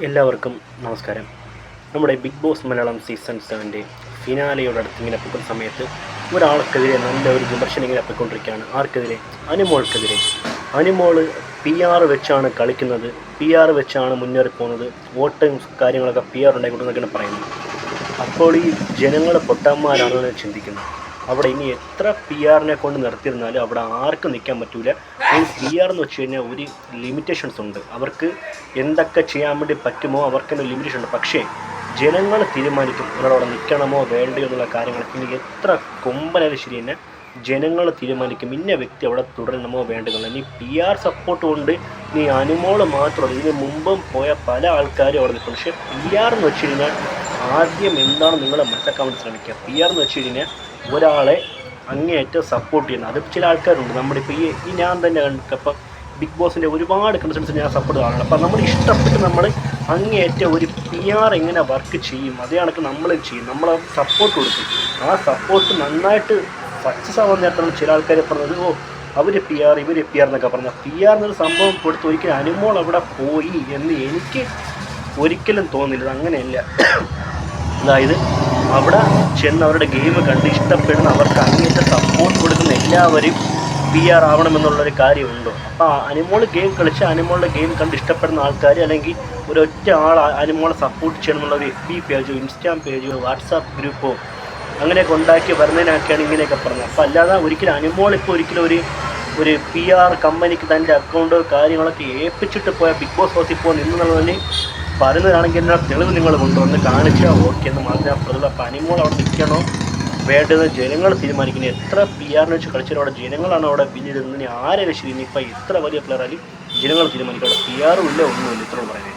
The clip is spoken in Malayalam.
എല്ലാവർക്കും നമസ്കാരം. നമ്മുടെ ബിഗ് ബോസ് മലയാളം സീസൺ 7 ഫിനാലയോട് അടുത്തിങ്ങനെ പൊക്കുന്ന സമയത്ത് ഒരാൾക്കെതിരെ നല്ല ഒരു വിമർശനം ഇങ്ങനെ പോയിക്കൊണ്ടിരിക്കുകയാണ്. ആർക്കെതിരെ? അനുമോൾക്കെതിരെ. അനുമോൾ PR വെച്ചാണ് കളിക്കുന്നത്, PR വെച്ചാണ് മുന്നേറിപ്പോകുന്നത്, വോട്ടും കാര്യങ്ങളൊക്കെ PR ഉണ്ടായിക്കൊണ്ടെന്നൊക്കെയാണ് പറയുന്നത്. അപ്പോൾ ഈ ജനങ്ങൾ പൊട്ടന്മാരാണെന്ന് ചിന്തിക്കുന്നത്. അവിടെ ഇനി എത്ര PR കൊണ്ട് നിർത്തിയിരുന്നാലും അവിടെ ആർക്കും നിൽക്കാൻ പറ്റില്ല. PR എന്ന് വെച്ച് കഴിഞ്ഞാൽ ഒരു ലിമിറ്റേഷൻസ് ഉണ്ട്. അവർക്ക് എന്തൊക്കെ ചെയ്യാൻ വേണ്ടി പറ്റുമോ അവർക്കൊരു ലിമിറ്റേഷൻ ഉണ്ട്. പക്ഷേ ജനങ്ങൾ തീരുമാനിക്കും ഒരാളവിടെ നിൽക്കണമോ വേണ്ടയോ എന്നുള്ള കാര്യങ്ങളൊക്കെ. ഇനി എത്ര കൊമ്പനായാലും ശരി തന്നെ ജനങ്ങൾ തീരുമാനിക്കും ഇന്ന വ്യക്തി അവിടെ തുടരണമോ വേണ്ടതെന്നുള്ള. ഇനി PR സപ്പോർട്ട് കൊണ്ട് നീ അനുമോൾ മാത്രമല്ല, ഇതിന് മുമ്പും പോയ പല ആൾക്കാരും അവിടെ നിൽക്കും. പക്ഷേ PR എന്ന് വെച്ച് കഴിഞ്ഞാൽ ആദ്യം എന്താണ് നിങ്ങൾ മനസ്സിലാക്കാൻ വേണ്ടി ശ്രമിക്കുക. PR എന്ന് വെച്ച് കഴിഞ്ഞാൽ ഒരാളെ അങ്ങേയറ്റം സപ്പോർട്ട് ചെയ്യുന്നത്. അത് ചില ആൾക്കാരുണ്ട്. നമ്മുടെ ഇപ്പോൾ ഈ ഞാൻ തന്നെ കണ്ടപ്പോൾ ബിഗ് ബോസിൻ്റെ ഒരുപാട് കണ്ടസ്റ്റൻസ് ഞാൻ സപ്പോർട്ട് കാണണം. അപ്പോൾ നമ്മൾ ഇഷ്ടപ്പെട്ട് നമ്മൾ അങ്ങേയറ്റം ഒരു PR എങ്ങനെ വർക്ക് ചെയ്യും അതേ കണക്ക് നമ്മൾ ചെയ്യും, നമ്മൾ സപ്പോർട്ട് കൊടുക്കും. ആ സപ്പോർട്ട് നന്നായിട്ട് സക്സസ് ആവാൻ നേരത്താണ് ചില ആൾക്കാർ പറഞ്ഞത് അവർ PR ഇവർ PR എന്നൊക്കെ പറഞ്ഞാൽ. PR എന്നൊരു സംഭവം കൊടുത്ത് ഒരിക്കലും അനുമോൾ അവിടെ പോയി എന്ന് എനിക്ക് ഒരിക്കലും തോന്നില്ല. അങ്ങനെയല്ല. അതായത് അവിടെ ചെന്ന് അവരുടെ ഗെയിം കണ്ട് ഇഷ്ടപ്പെടുന്ന അവർക്ക് അങ്ങേറ്റ സപ്പോർട്ട് കൊടുക്കുന്ന എല്ലാവരും PR ആവണമെന്നുള്ളൊരു കാര്യമുണ്ടോ? അപ്പോൾ അനുമോൾ ഗെയിം കളിച്ച് അനുമോളുടെ ഗെയിം കണ്ട് ഇഷ്ടപ്പെടുന്ന ആൾക്കാർ, അല്ലെങ്കിൽ ഒരൊറ്റ ആൾ അനുമോളെ സപ്പോർട്ട് ചെയ്യണമെന്നുള്ള ഒരു FB പേജോ ഇൻസ്റ്റാഗ്രാം പേജോ വാട്സാപ്പ് ഗ്രൂപ്പോ അങ്ങനെയൊക്കെ ഉണ്ടാക്കി വരുന്നതിനൊക്കെയാണ് ഇങ്ങനെയൊക്കെ പറഞ്ഞത്. അപ്പോൾ അല്ലാതെ ഒരിക്കലും അനുമോൾ ഇപ്പോൾ ഒരിക്കലും ഒരു PR കമ്പനിക്ക് തൻ്റെ അക്കൗണ്ടോ കാര്യങ്ങളൊക്കെ ഏൽപ്പിച്ചിട്ട് പോയ ബിഗ് ബോസ് ഹൗസിൽ ഇപ്പോൾ നിന്നുള്ളതിന് പറയുന്നതാണെങ്കിൽ എന്നാൽ തെളിവ് നിങ്ങൾ കൊണ്ടുവന്ന് കാണിച്ചാൽ ഓക്കെ എന്ന് മാത്രമേ പറയുള്ളൂ. അപ്പോൾ അനുമോൾ അവിടെ നിൽക്കണോ വേണ്ടത് ജനങ്ങൾ തീരുമാനിക്കുന്നത്. എത്ര PR വെച്ച് കളിച്ചാലും അവിടെ ജനങ്ങളാണ് അവിടെ പിന്നിടുന്നതിന് ആരെ ശരി. ഇനിയിപ്പോൾ എത്ര വലിയ പ്ലെയർ ആയാലും ജനങ്ങൾ തീരുമാനിക്കും. അവിടെ PR ഇല്ല, ഒന്നുമില്ല. ഇത്രയും പറയുന്നത്.